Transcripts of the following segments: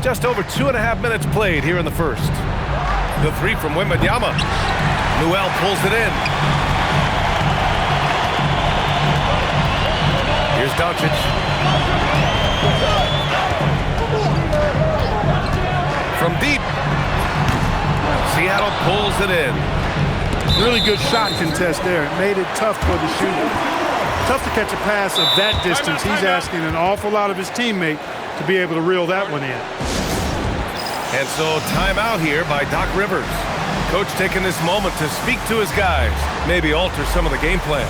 Just over 2.5 minutes played here in the first. The three from Wembanyama. Newell pulls it in. Here's Doncic. From deep. Seattle pulls it in. Really good shot contest there. It made it tough for the shooter. Tough to catch a pass of that distance. He's asking an awful lot of his teammate to be able to reel that one in. And so timeout here by Doc Rivers. Coach taking this moment to speak to his guys, maybe alter some of the game plan.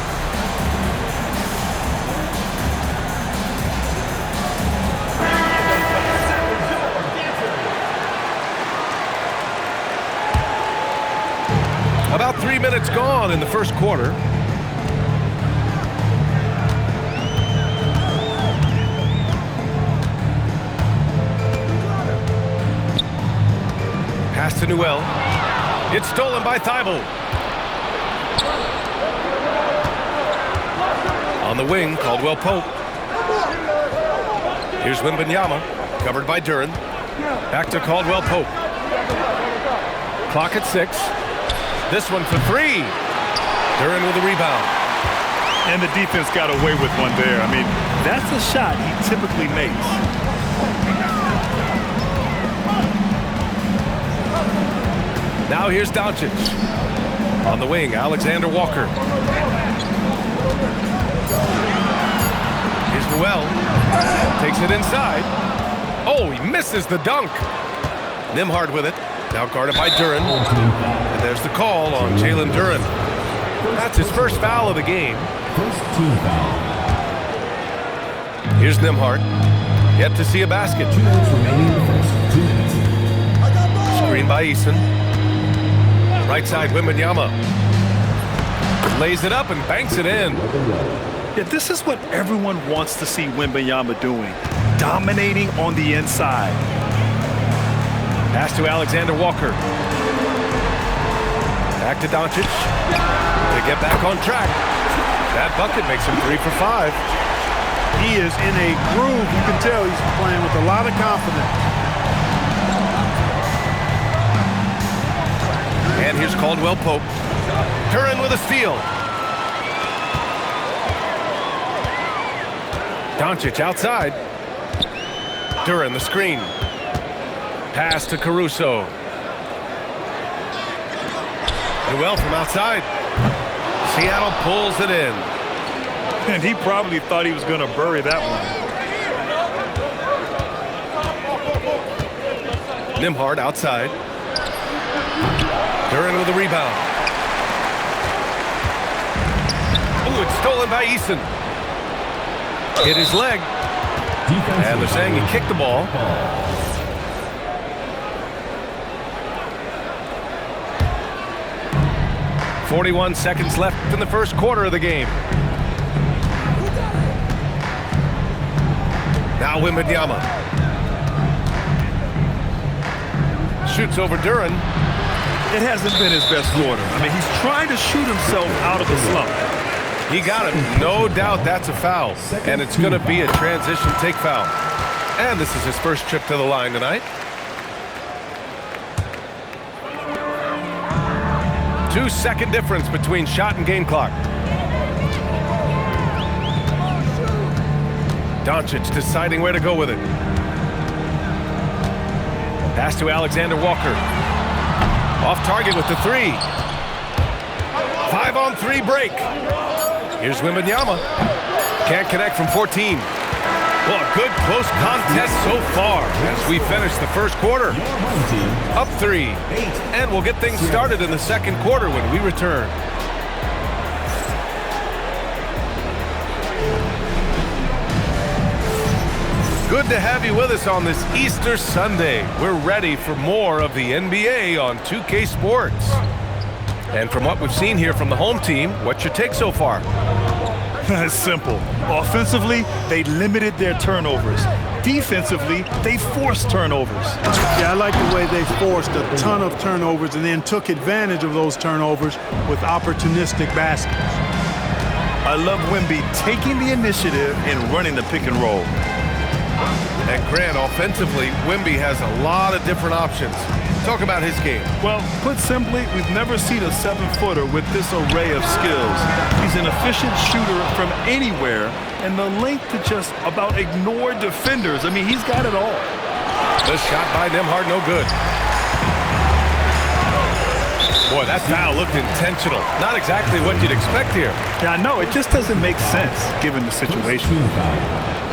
About 3 minutes gone in the first quarter. Pass to Newell. It's stolen by Thibault. On the wing, Caldwell Pope. Here's Wembanyama, covered by Duren. Back to Caldwell Pope. Clock at 6. This one for three. Duren with a rebound. And the defense got away with one there. I mean, that's a shot he typically makes. Now here's Doncic. On the wing, Alexander Walker. Here's Newell. Takes it inside. Oh, he misses the dunk. Nembhard with it. Now guarded by Duren. And there's the call on Jalen Duren. That's his first foul of the game. First team foul. Here's Nembhard. Yet to see a basket. 2 minutes remaining in the first. 2 minutes. Screen by Eason. Right side, Wembanyama. Lays it up and banks it in. Yeah, this is what everyone wants to see Wembanyama doing. Dominating on the inside. Pass to Alexander Walker. Back to Doncic. To get back on track. That bucket makes him 3 for 5. He is in a groove. You can tell he's playing with a lot of confidence. And here's Caldwell Pope. Duren with a steal. Doncic outside. Duren the screen. Pass to Caruso. Newell from outside. Seattle pulls it in. And he probably thought he was going to bury that one. Nembhard outside. Duren with a rebound. Ooh, it's stolen by Eason. Hit his leg. And they're saying he kicked the ball. 41 seconds left in the first quarter of the game. Now Wembanyama. Shoots over Duren. It hasn't been his best quarter. I mean, he's trying to shoot himself out of the slump. He got it. No doubt that's a foul. And it's going to be a transition take foul. And this is his first trip to the line tonight. 2-second difference between shot and game clock. Doncic deciding where to go with it. Pass to Alexander Walker. Off target with the three. 5-on-3 break. Here's Wembanyama. Can't connect from 14. Well, a good close contest so far as we finish the first quarter. Up 3. And we'll get things started in the second quarter when we return. Good to have you with us on this Easter Sunday. We're ready for more of the NBA on 2K Sports. And from what we've seen here from the home team, what's your take so far? It's simple. Offensively, they limited their turnovers. Defensively, they forced turnovers. Yeah, I like the way they forced a ton of turnovers and then took advantage of those turnovers with opportunistic baskets. I love Wemby taking the initiative and running the pick and roll. And Grant, offensively, Wemby has a lot of different options. Talk about his game. Well, put simply, we've never seen a 7-footer with this array of skills. He's an efficient shooter from anywhere, and the length to just about ignore defenders. I mean, he's got it all. The shot by Nembhard, no good. Boy, that foul looked intentional. Not exactly what you'd expect here. Yeah, I know. It just doesn't make sense, given the situation.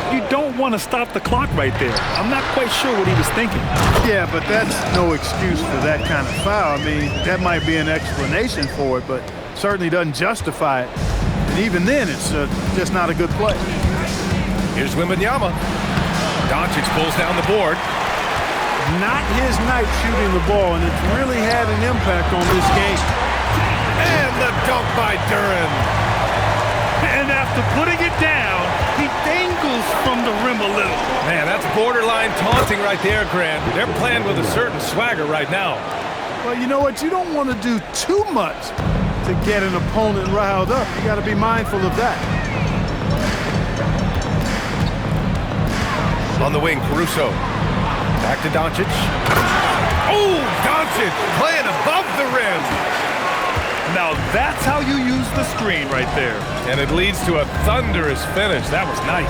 You don't want to stop the clock right there. I'm not quite sure what he was thinking. Yeah, but that's no excuse for that kind of foul. I mean, that might be an explanation for it, but certainly doesn't justify it. And even then, it's just not a good play. Here's Wembanyama. Doncic pulls down the board. Not his night shooting the ball, and it's really had an impact on this game. And the dunk by Duren. And after putting it down, he dangles from the rim a little. Man, that's borderline taunting right there, Grant. They're playing with a certain swagger right now. Well, you know what? You don't want to do too much to get an opponent riled up. You got to be mindful of that. On the wing, Caruso. Back to Doncic. Oh, Doncic playing above the rim. Now that's how you use the screen right there. And it leads to a thunderous finish. That was nice.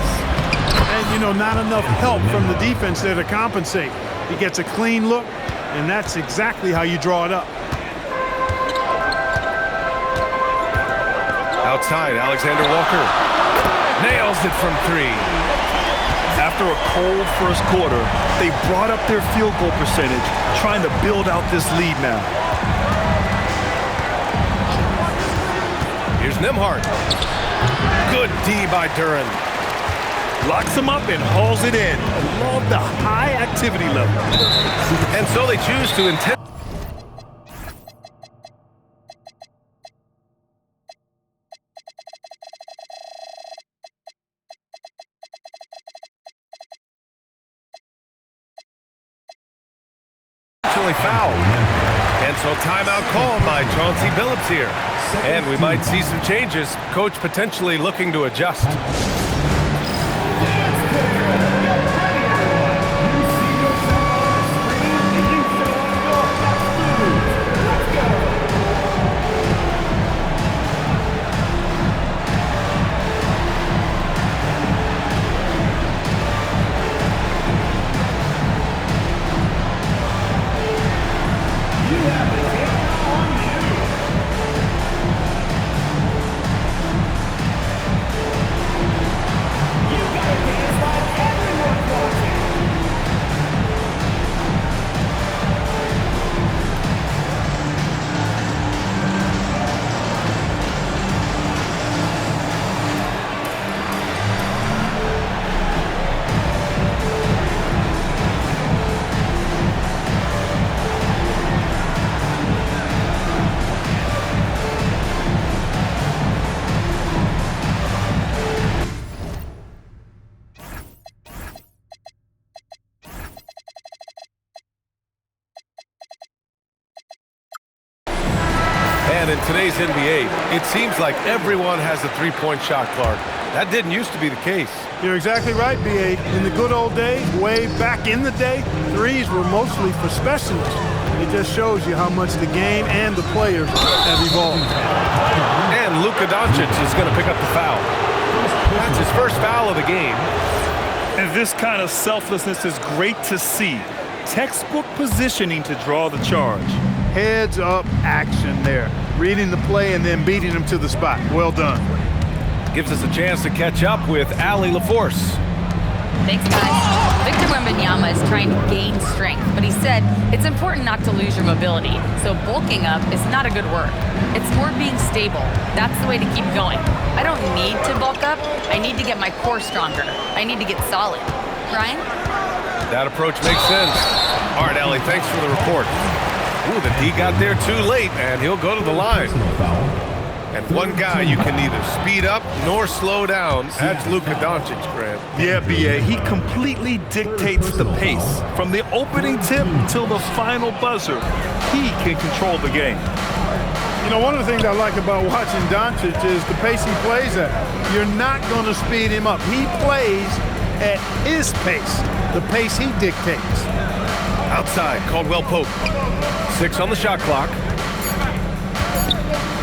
And, you know, not enough help from the defense there to compensate. He gets a clean look, and that's exactly how you draw it up. Outside, Alexander Walker nails it from three. After a cold first quarter, they brought up their field goal percentage, trying to build out this lead now. Here's Nembhard. Good D by Duren. Locks him up and hauls it in. I love the high activity level. And so they choose to intentionally foul. And so timeout called by Chauncey Billups here. And we might see some changes. Coach potentially looking to adjust. And in today's NBA, it seems like everyone has a three-point shot, Clark. That didn't used to be the case. You're exactly right, B.A. In the good old days, way back in the day, threes were mostly for specialists. It just shows you how much the game and the players have evolved. And Luka Doncic is going to pick up the foul. That's his first foul of the game. And this kind of selflessness is great to see. Textbook positioning to draw the charge. Heads-up action there. Reading the play and then beating him to the spot. Well done. Gives us a chance to catch up with Allie LaForce. Thanks, guys. Victor Wembanyama is trying to gain strength, but he said it's important not to lose your mobility. So bulking up is not a good word. It's more being stable. That's the way to keep going. I don't need to bulk up. I need to get my core stronger. I need to get solid. Ryan? That approach makes sense. All right, Allie, thanks for the report. Ooh, the D got there too late, and he'll go to the line. And one guy you can neither speed up nor slow down. That's Luka Doncic, Grant. Yeah, B.A., he completely dictates the pace. From the opening tip till the final buzzer, he can control the game. You know, one of the things I like about watching Doncic is the pace he plays at. You're not going to speed him up. He plays at his pace, the pace he dictates. Outside, Caldwell Pope. 6 on the shot clock.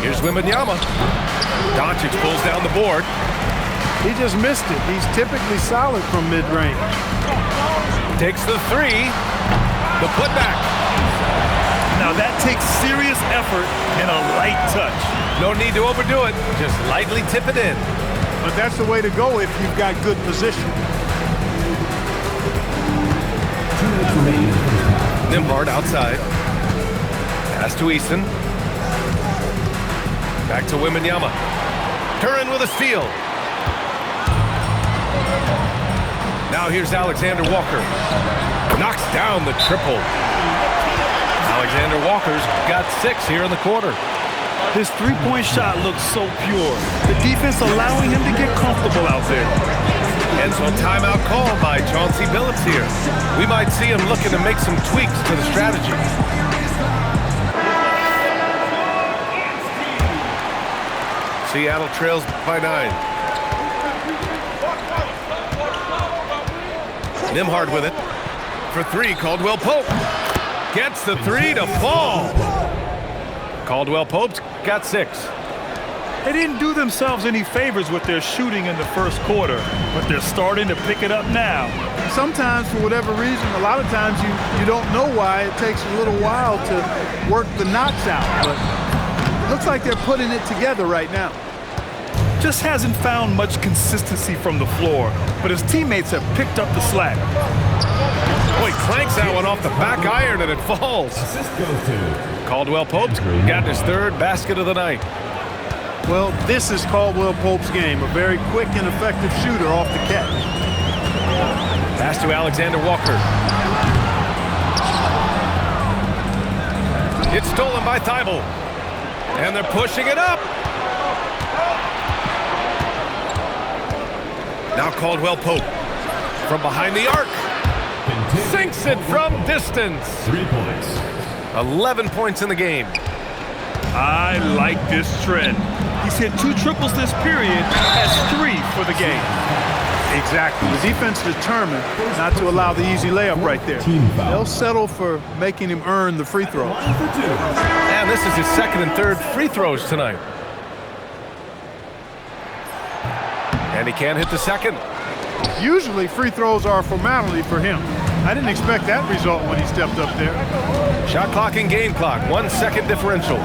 Here's Wembanyama. Doncic pulls down the board. He just missed it. He's typically solid from mid-range. Takes the 3. The putback. Now that takes serious effort and a light touch. No need to overdo it. Just lightly tip it in. But that's the way to go if you've got good position. Nembhard outside. Pass to Eason. Back to Wembanyama. Curran with a steal. Now here's Alexander Walker. Knocks down the triple. Alexander Walker's got 6 here in the quarter. His three-point shot looks so pure. The defense allowing him to get comfortable out there. And so timeout called by Chauncey Billups here. We might see him looking to make some tweaks to the strategy. Seattle trails by 9. Nembhard with it. For 3, Caldwell Pope. Gets the 3 to fall. Caldwell Pope's got 6. They didn't do themselves any favors with their shooting in the first quarter, but they're starting to pick it up now. Sometimes, for whatever reason, a lot of times you don't know why. It takes a little while to work the knots out. But looks like they're putting it together right now. Just hasn't found much consistency from the floor, but his teammates have picked up the slack. Boy, clanks that one off the back iron and it falls. Caldwell Pope's got his 3rd basket of the night. Well, this is Caldwell Pope's game. A very quick and effective shooter off the catch. Pass to Alexander Walker. It's stolen by Thibault. And they're pushing it up. Now Caldwell Pope from behind the arc. Sinks it from distance. 3 points. 11 points in the game. I like this trend. He's hit 2 triples this period, has 3 for the game. Exactly. The defense determined not to allow the easy layup right there. They'll settle for making him earn the free throw. And this is his 2nd and 3rd free throws tonight. And he can't hit the 2nd. Usually free throws are a formality for him. I didn't expect that result when he stepped up there. Shot clock and game clock, 1 second differential.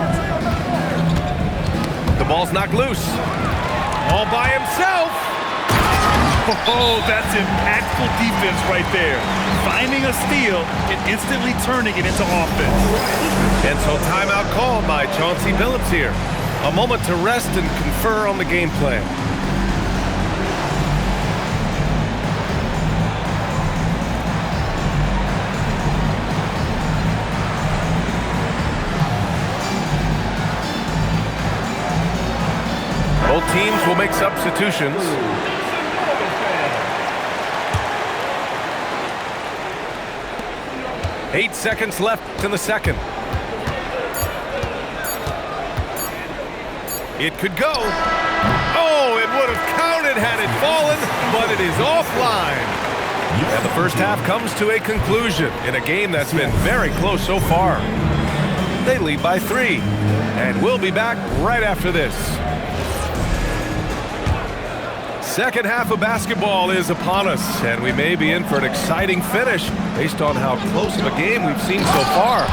The ball's knocked loose. All by himself. Oh, that's impactful defense right there. Finding a steal and instantly turning it into offense. And so timeout called by Chauncey Billups here. A moment to rest and confer on the game plan. Both teams will make substitutions. Eight seconds left in the second. It could go. Oh, it would have counted had it fallen, but it is offline. And the first half comes to a conclusion in a game that's been very close so far. They lead by 3, and we'll be back right after this. Second half of basketball is upon us, and we may be in for an exciting finish based on how close of a game we've seen so far.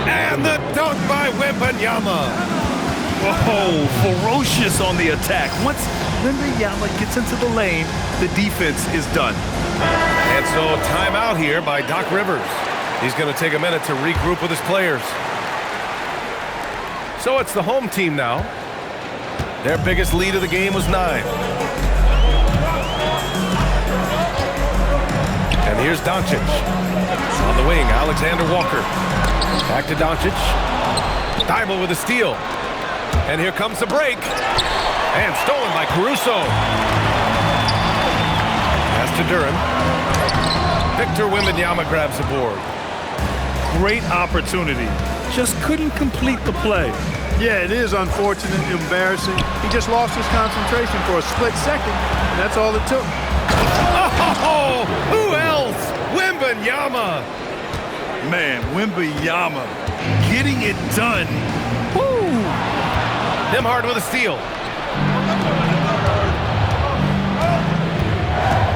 And the dunk by Wembanyama. Oh, ferocious on the attack. Once Wembanyama gets into the lane, the defense is done. And so timeout here by Doc Rivers. He's going to take a minute to regroup with his players. So it's the home team now. Their biggest lead of the game was 9. And here's Doncic. On the wing, Alexander Walker. Back to Doncic. Thibault with a steal. And here comes the break. And stolen by Caruso. Pass to Duren. Victor Wembanyama grabs the board. Great opportunity. Just couldn't complete the play. Yeah, it is unfortunate, embarrassing. He just lost his concentration for a split second, and that's all it took. Oh, Oh, who else? Wembanyama. Man, Wembanyama getting it done. Woo! Nembhard with a steal.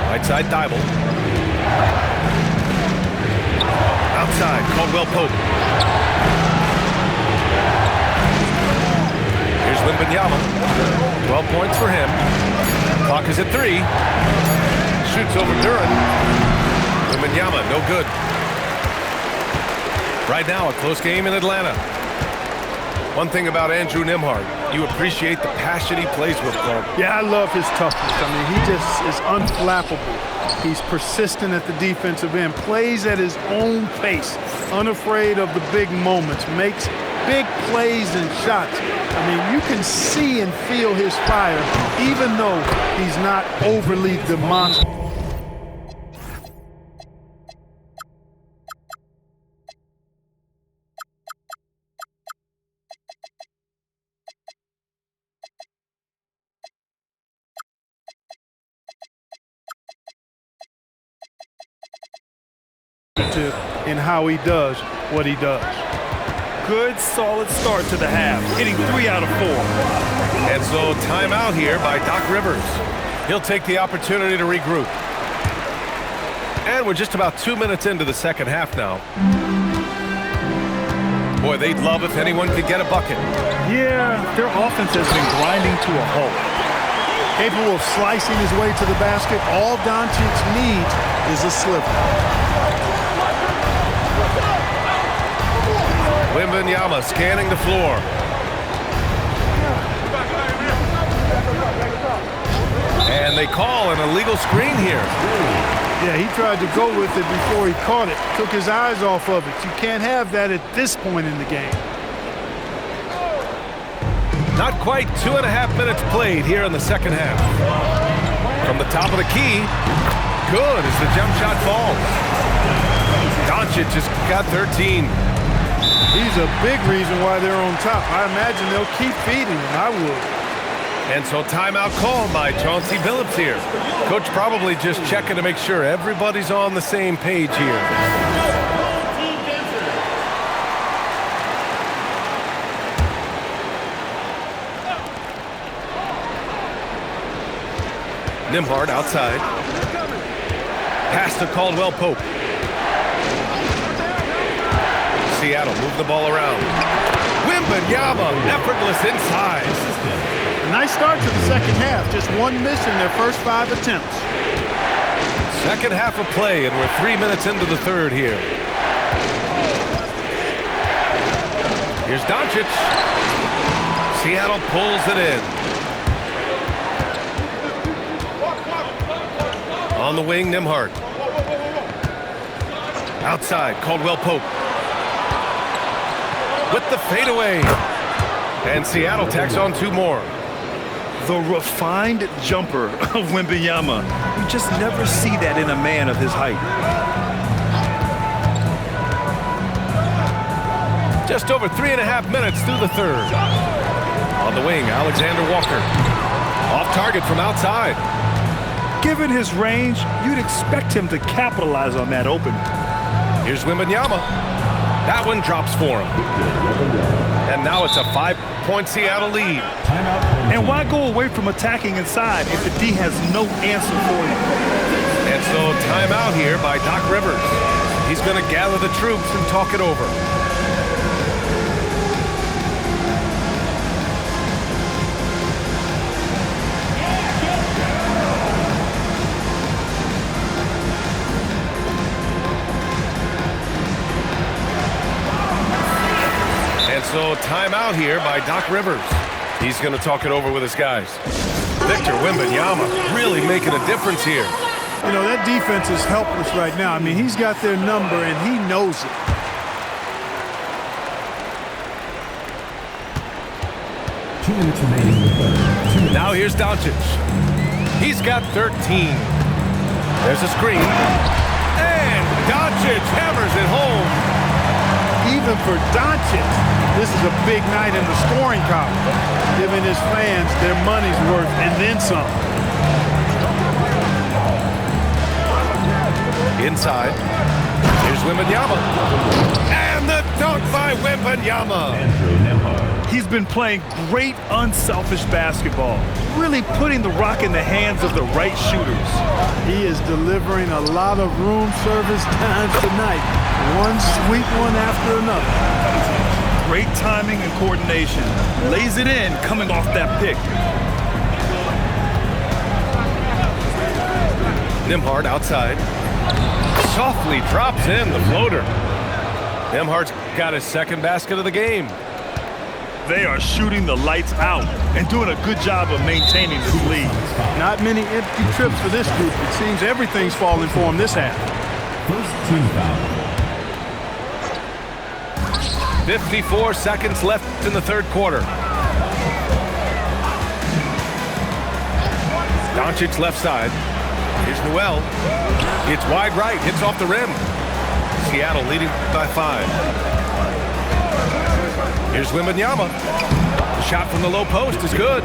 Right side, Thibault. Outside, Caldwell Pope. Here's Wembanyama. 12 points for him. Clock is at 3. Shoots over Duren. Wembanyama, no good. Right now, a close game in Atlanta. One thing about Andrew Nembhard, you appreciate the passion he plays with, Clark. Yeah, I love his toughness. I mean, he just is unflappable. He's persistent at the defensive end, plays at his own pace, unafraid of the big moments, makes big plays and shots. I mean, you can see and feel his fire, even though he's not overly demonstrative. In how he does what he does. Good, solid start to the half, hitting 3 out of 4. And so timeout here by Doc Rivers. He'll take the opportunity to regroup. And we're just about 2 minutes into the second half now. Boy, they'd love if anyone could get a bucket. Yeah, their offense has been grinding to a halt. Capable of slicing his way to the basket, all Doncic needs is a sliver. Wembanyama scanning the floor. And they call an illegal screen here. Yeah, he tried to go with it before he caught it. Took his eyes off of it. You can't have that at this point in the game. Not quite 2.5 minutes played here in the second half. From the top of the key, good as the jump shot falls. Doncic just got 13. He's a big reason why they're on top. I imagine they'll keep feeding him. I would. And so timeout called by Chauncey Billups here. Coach probably just checking to make sure everybody's on the same page here. Nembhard outside. Pass to Caldwell Pope. Seattle move the ball around. Wembanyama, effortless inside. A nice start to the second half. Just one miss in their first 5 attempts. Second half of play, and we're 3 minutes into the third here. Here's Doncic. Seattle pulls it in. On the wing, Nembhard. Outside, Caldwell Pope. With the fadeaway. And Seattle tacks on 2 more. The refined jumper of Wembanyama. You just never see that in a man of his height. Just over 3.5 minutes through the third. On the wing, Alexander Walker. Off target from outside. Given his range, you'd expect him to capitalize on that opening. Here's Wembanyama. That one drops for him. And now it's a 5-point Seattle lead. And why go away from attacking inside if the D has no answer for you? And so timeout here by Doc Rivers. He's going to gather the troops and talk it over. So timeout here by Doc Rivers. He's going to talk it over with his guys. Victor Wembanyama really making a difference here. You know, that defense is helpless right now. I mean, he's got their number, and he knows it. Now here's Doncic. He's got 13. There's a screen. And Doncic hammers it home. Even for Doncic, this is a big night in the scoring column, giving his fans their money's worth and then some. Inside. Here's Wembanyama. And the dunk by Wembanyama. He's been playing great unselfish basketball, really putting the rock in the hands of the right shooters. He is delivering a lot of room service times tonight. One sweet one after another. Great timing and coordination. Lays it in coming off that pick. Nembhard outside. Softly drops in the floater. Nembhard's got his second basket of the game. They are shooting the lights out and doing a good job of maintaining this lead. Not many empty trips for this group. It seems everything's falling for him this half. First team foul. 54 seconds left in the third quarter. Doncic left side. Here's Newell. It's wide right, hits off the rim. Seattle leading by 5. Here's Wembanyama. The shot from the low post is good.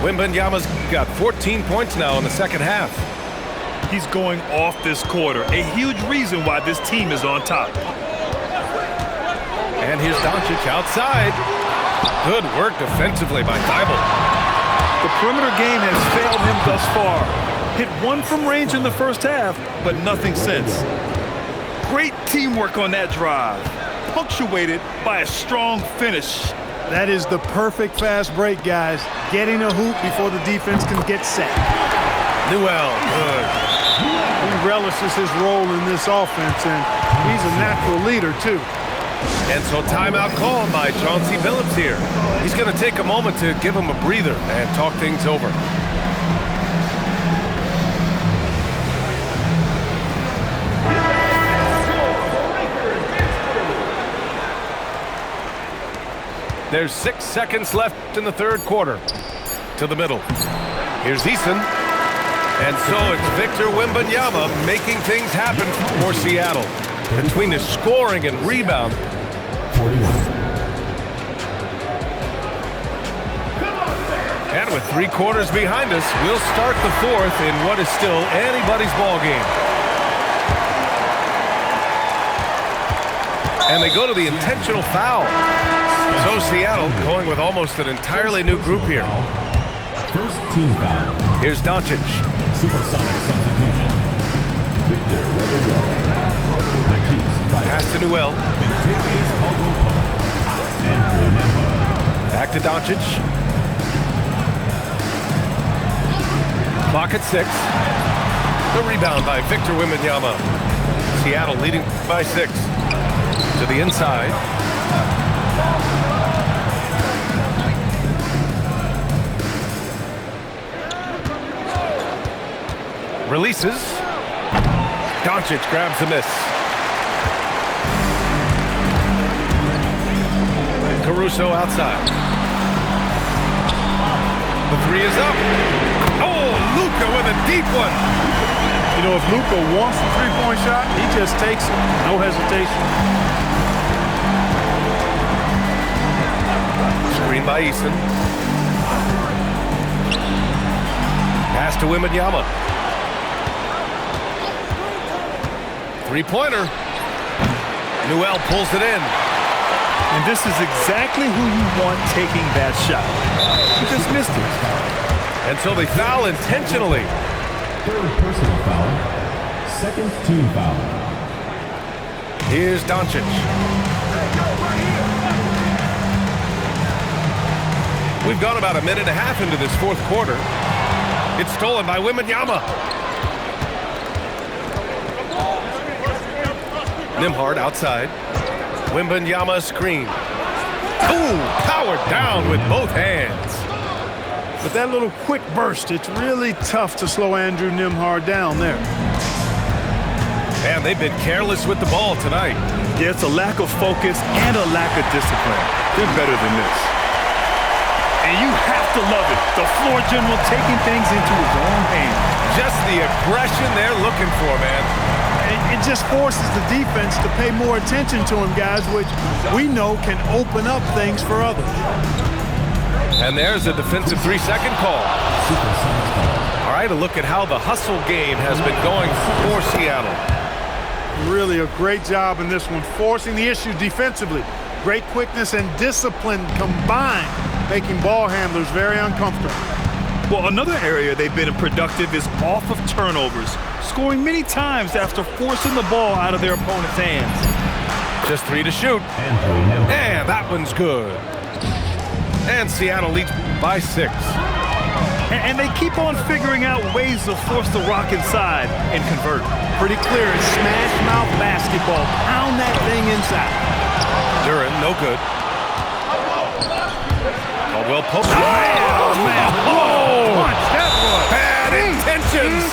Wembanyama's got 14 points now in the second half. He's going off this quarter, a huge reason why this team is on top. And here's Doncic outside. Good work defensively by Thibault. The perimeter game has failed him thus far. Hit one from range in the first half, but nothing since. Great teamwork on that drive, punctuated by a strong finish. That is the perfect fast break, guys. Getting a hoop before the defense can get set. Newell, good. He relishes his role in this offense, and he's a natural leader, too. And so timeout called by Chauncey Billups here. He's going to take a moment to give him a breather and talk things over. There's 6 seconds left in the third quarter. To the middle. Here's Eason. And so it's Victor Wembanyama making things happen for Seattle. Between his scoring and rebound. 41. And with 3 quarters behind us, we'll start the fourth in what is still anybody's ball game. And they go to the intentional foul. So Seattle going with almost an entirely new group here. First team foul. Here's Doncic. Supersonic substitution. Victor Wembanyama. Pass to Newell. Back to Doncic. Clock at 6. The rebound by Victor Wembanyama. Seattle leading by 6. To the inside. Releases. Doncic grabs the miss. Caruso outside. The 3 is up. Oh, Luka with a deep one. You know, if Luka wants the three-point shot, he just takes it. No hesitation. Screen by Eason. Pass to Wembanyama. Three-pointer. Newell pulls it in. And this is exactly who you want taking that shot. He just missed it. And so they foul intentionally. Third personal foul. Second team foul. Here's Doncic. We've gone about a minute and a half into this fourth quarter. It's stolen by Wembanyama. Nembhard outside. Wembanyama screen. Ooh, powered down with both hands. But that little quick burst, it's really tough to slow Andrew Nembhard down there. Man, they've been careless with the ball tonight. Yeah, it's a lack of focus and a lack of discipline. They're better than this. And you have to love it. The floor general taking things into his own hands. Just the aggression they're looking for, man. It just forces the defense to pay more attention to him, guys, which we know can open up things for others. And there's a defensive 3-second call. All right, a look at how the hustle game has been going for Seattle. Really a great job in this one, forcing the issue defensively. Great quickness and discipline combined, making ball handlers very uncomfortable. Well, another area they've been productive is off of turnovers, scoring many times after forcing the ball out of their opponent's hands. Just 3 to shoot. And that one's good. And Seattle leads by 6. And they keep on figuring out ways to force the rock inside and convert. Pretty clear, it's smash mouth basketball. Pound that thing inside. Duren, no good. Caldwell Pope. Oh, man. Punch, that one. Bad intentions.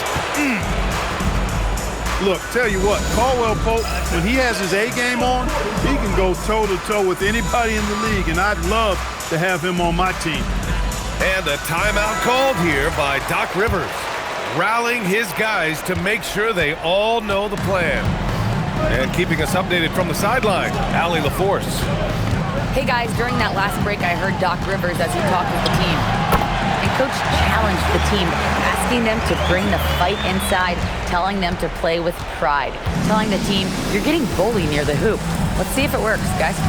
Look, tell you what, Caldwell Pope, when he has his A game on, he can go toe-to-toe with anybody in the league, and I'd love to have him on my team. And a timeout called here by Doc Rivers, rallying his guys to make sure they all know the plan. And keeping us updated from the sideline, Allie LaForce. Hey guys, during that last break, I heard Doc Rivers as he talked with the team. And Coach challenged the team, asking them to bring the fight inside, telling them to play with pride, telling the team, you're getting bullied near the hoop. Let's see if it works, guys.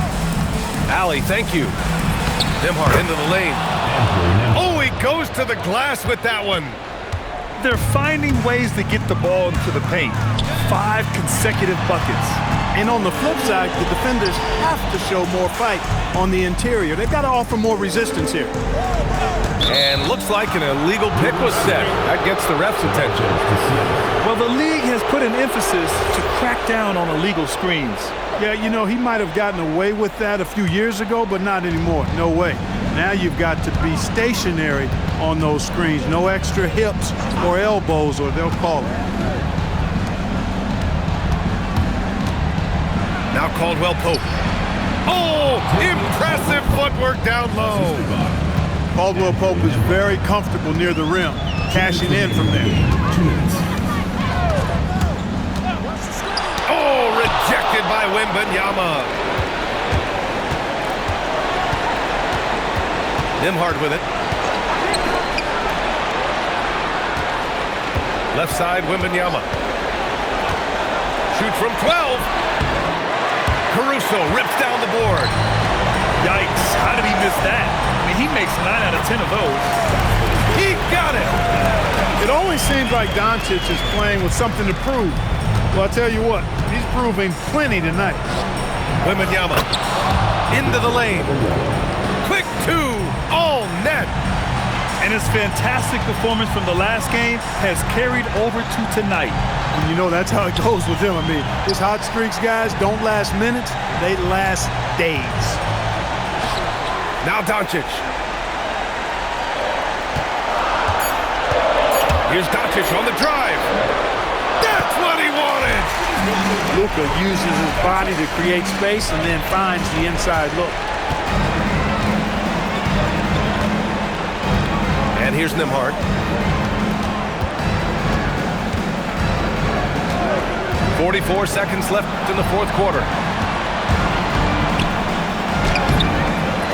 Allie, thank you. Nembhard into the lane. Oh, he goes to the glass with that one. They're finding ways to get the ball into the paint. 5 consecutive buckets. And on the flip side, the defenders have to show more fight on the interior. They've got to offer more resistance here. And looks like an illegal pick was set. That gets the ref's attention. Well, the league has put an emphasis to crack down on illegal screens. Yeah, you know, he might have gotten away with that a few years ago, but not anymore. No way. Now you've got to be stationary on those screens. No extra hips or elbows, or they'll call it. Now Caldwell Pope. Oh, impressive footwork down low. Caldwell Pope is very comfortable near the rim, cashing in from there. 2 minutes. Oh, rejected by Wembanyama. Nembhard with it. Left side, Wembanyama. Shoot from 12. Caruso rips down the board. Yikes, how did he miss that? I mean, he makes 9 out of 10 of those. He got it. It always seems like Doncic is playing with something to prove. Well, I'll tell you what, he's proving plenty tonight. Wembanyama into the lane. Quick 2, all net. And his fantastic performance from the last game has carried over to tonight. And you know, that's how it goes with him. I mean, his hot streaks, guys, don't last minutes, they last days. Now Doncic. Here's Doncic on the drive. That's what he wanted. Luka uses his body to create space and then finds the inside look. And here's Nembhard. .44 seconds left in the fourth quarter.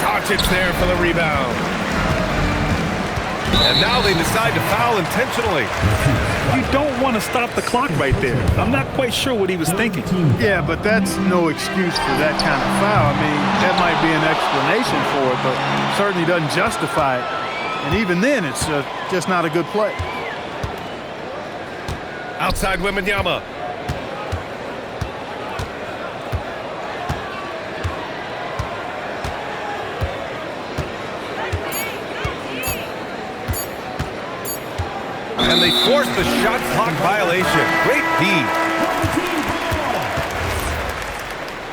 Doncic there for the rebound. And now they decide to foul intentionally. You don't want to stop the clock right there. I'm not quite sure what he was thinking. Yeah, but that's no excuse for that kind of foul. I mean, that might be an explanation for it, but certainly doesn't justify it. And even then, it's just not a good play. Outside Wembanyama. And they force the shot clock violation. Great D.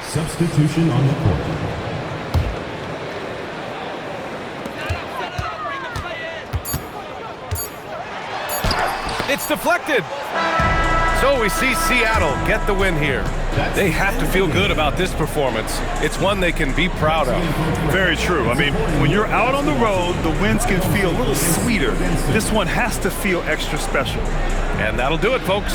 Substitution on the court. It's deflected. So we see Seattle get the win here. They have to feel good about this performance. It's one they can be proud of. Very true. I mean, when you're out on the road, the wins can feel a little sweeter. This one has to feel extra special. And that'll do it, folks.